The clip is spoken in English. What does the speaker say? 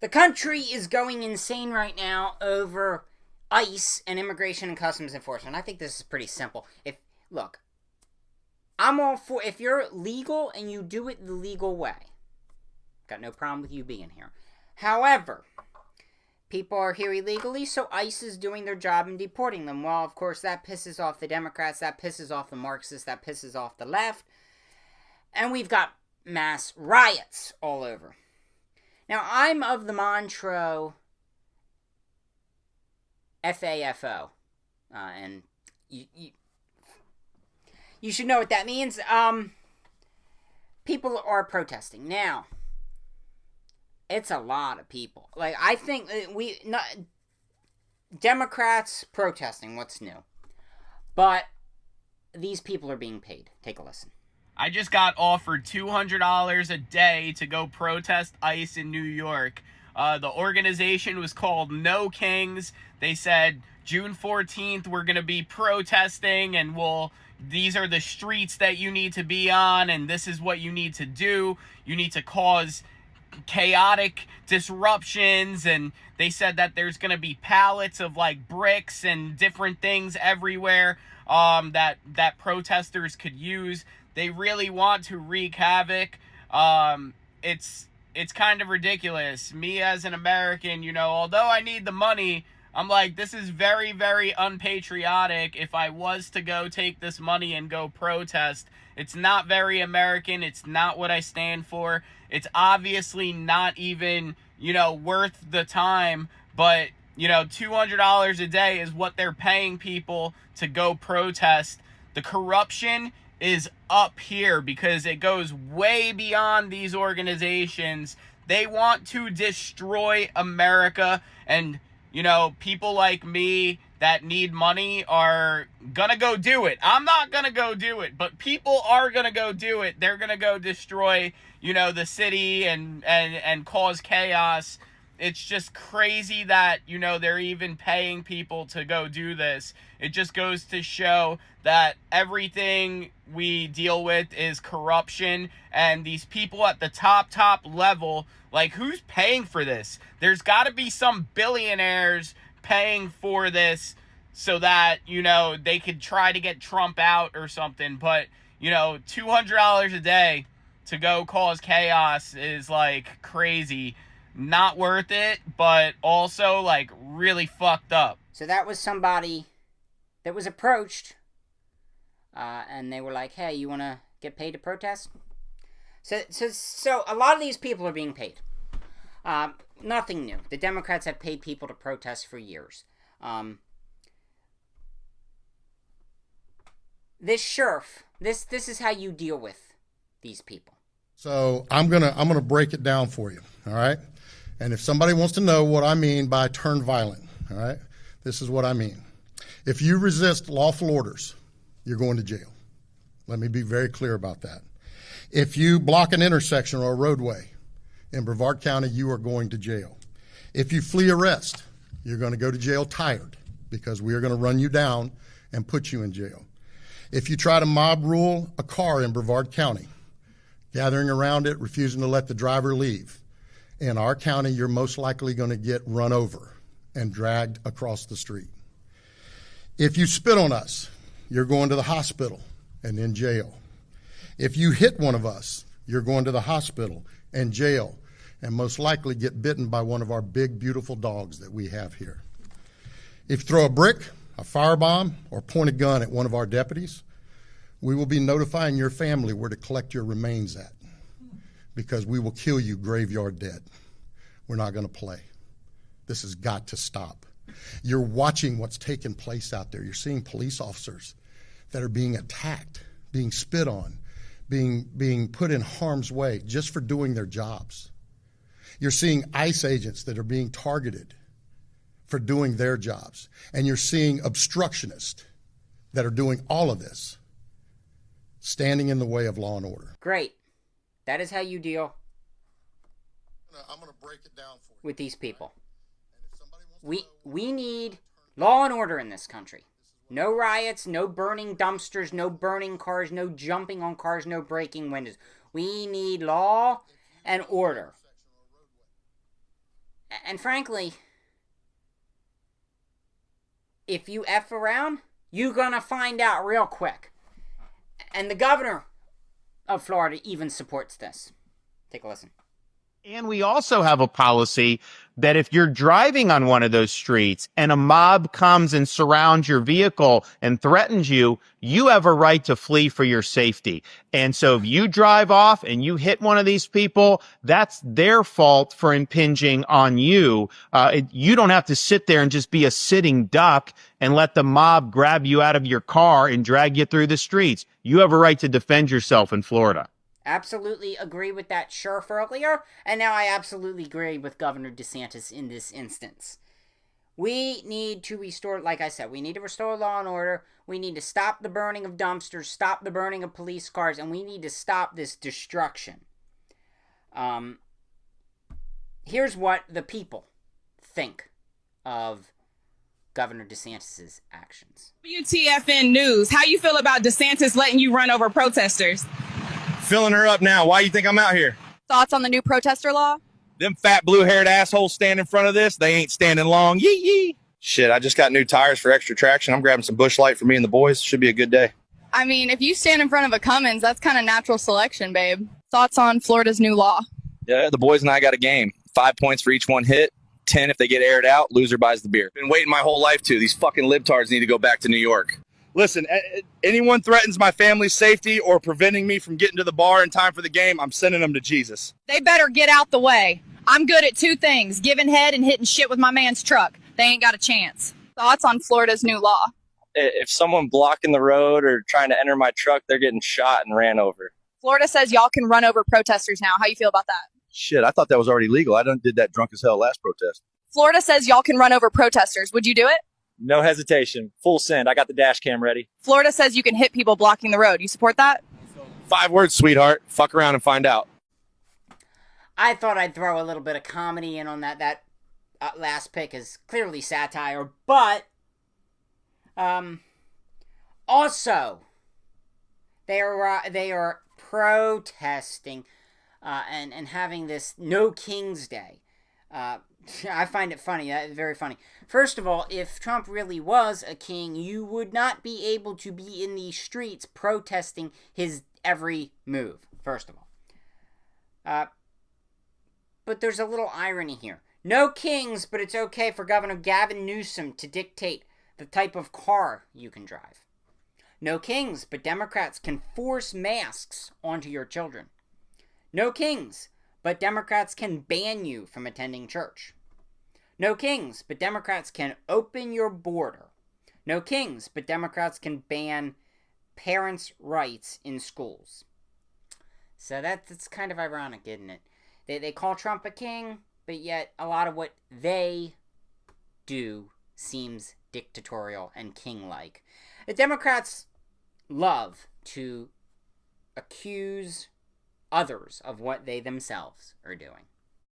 The country is going insane right now over ICE and Immigration and Customs Enforcement. I think this is pretty simple. Look, I'm all for if you're legal and you do it the legal way. Got no problem with you being here. However, people are here illegally, so ICE is doing their job and deporting them. Well, of course, that pisses off the Democrats, that pisses off the Marxists, that pisses off the left. And we've got mass riots all over. Now, I'm of the mantra FAFO. And you should know what that means. People are protesting. Now, it's a lot of people. Like, I think Democrats protesting, what's new? But these people are being paid. Take a listen. I just got offered $200 a day to go protest ICE in New York. The organization was called No Kings. They said June 14th we're going to be protesting and these are the streets that you need to be on and this is what you need to do. You need to cause chaotic disruptions, and they said that there's going to be pallets of like bricks and different things everywhere that protesters could use. They really want to wreak havoc. It's kind of ridiculous. Me as an American, although I need the money, I'm like, this is very, very unpatriotic. If I was to go take this money and go protest, it's not very American. It's not what I stand for. It's obviously not even, worth the time. But, $200 a day is what they're paying people to go protest. The corruption is up here because it goes way beyond these organizations. They want to destroy America, and people like me that need money are gonna go do it. I'm not gonna go do it, but people are gonna go do it. They're gonna go destroy, the city and cause chaos. It's just crazy that, they're even paying people to go do this. It just goes to show that everything we deal with is corruption, and these people at the top level, like, who's paying for this? There's got to be some billionaires paying for this so that, they could try to get Trump out or something. But, $200 a day to go cause chaos is, like, crazy. Not worth it, but also, like, really fucked up. So that was somebody that was approached, and they were like, hey, you want to get paid to protest? So a lot of these people are being paid. Nothing new. The Democrats have paid people to protest for years. This sheriff, this is how you deal with these people. So I'm gonna break it down for you, all right? And if somebody wants to know what I mean by turn violent, all right, this is what I mean. If you resist lawful orders, you're going to jail. Let me be very clear about that. If you block an intersection or a roadway in Brevard County, you are going to jail. If you flee arrest, you're going to go to jail tired because we are going to run you down and put you in jail. If you try to mob rule a car in Brevard County, gathering around it, refusing to let the driver leave, in our county, you're most likely going to get run over and dragged across the street. If you spit on us, you're going to the hospital and in jail. If you hit one of us, you're going to the hospital and jail, and most likely get bitten by one of our big, beautiful dogs that we have here. If you throw a brick, a firebomb, or point a gun at one of our deputies, we will be notifying your family where to collect your remains at, because we will kill you graveyard dead. We're not going to play. This has got to stop. You're watching what's taking place out there. You're seeing police officers that are being attacked, being spit on, being put in harm's way just for doing their jobs. You're seeing ICE agents that are being targeted for doing their jobs. And you're seeing obstructionists that are doing all of this, standing in the way of law and order. Great. That is how you deal I'm going to break it down for you. with these people. We need law and order in this country. No riots, no burning dumpsters, no burning cars, no jumping on cars, no breaking windows. We need law and order. And frankly, if you F around, you're gonna find out real quick. And the governor of Florida even supports this. Take a listen. And we also have a policy that if you're driving on one of those streets and a mob comes and surrounds your vehicle and threatens you, you have a right to flee for your safety. And so if you drive off and you hit one of these people, that's their fault for impinging on you. You don't have to sit there and just be a sitting duck and let the mob grab you out of your car and drag you through the streets. You have a right to defend yourself in Florida. Absolutely agree with that sheriff earlier, and now I absolutely agree with Governor DeSantis in this instance. We need to restore, like I said, we need to restore law and order. We need to stop the burning of dumpsters, stop the burning of police cars, and we need to stop this destruction. Here's what the people think of Governor DeSantis' actions. WTFN News, how you feel about DeSantis letting you run over protesters? Filling her up now. Why you think I'm out here? Thoughts on the new protester law? Them fat blue-haired assholes stand in front of this. They ain't standing long. Yee yee. Shit, I just got new tires for extra traction. I'm grabbing some Busch Light for me and the boys. Should be a good day. I mean, if you stand in front of a Cummins, that's kind of natural selection, babe. Thoughts on Florida's new law? Yeah, the boys and I got a game. 5 points for each one hit. 10 if they get aired out. Loser buys the beer. Been waiting my whole life to. These fucking libtards need to go back to New York. Listen, anyone threatens my family's safety or preventing me from getting to the bar in time for the game, I'm sending them to Jesus. They better get out the way. I'm good at two things, giving head and hitting shit with my man's truck. They ain't got a chance. Thoughts on Florida's new law? If someone blocking the road or trying to enter my truck, they're getting shot and ran over. Florida says y'all can run over protesters now. How you feel about that? Shit, I thought that was already legal. I did that drunk as hell last protest. Florida says y'all can run over protesters. Would you do it? No hesitation. Full send. I got the dash cam ready. Florida says you can hit people blocking the road. You support that? 5 words, sweetheart. Fuck around and find out. I thought I'd throw a little bit of comedy in on that. That last pick is clearly satire, but also they are protesting and having this No King's Day. I find it funny. Very funny. First of all, if Trump really was a king, you would not be able to be in the streets protesting his every move, first of all. But there's a little irony here. No kings, but it's okay for Governor Gavin Newsom to dictate the type of car you can drive. No kings, but Democrats can force masks onto your children. No kings, but Democrats can ban you from attending church. No kings, but Democrats can open your border. No kings, but Democrats can ban parents' rights in schools. So that's kind of ironic, isn't it? They call Trump a king, but yet a lot of what they do seems dictatorial and king-like. The Democrats love to accuse others of what they themselves are doing.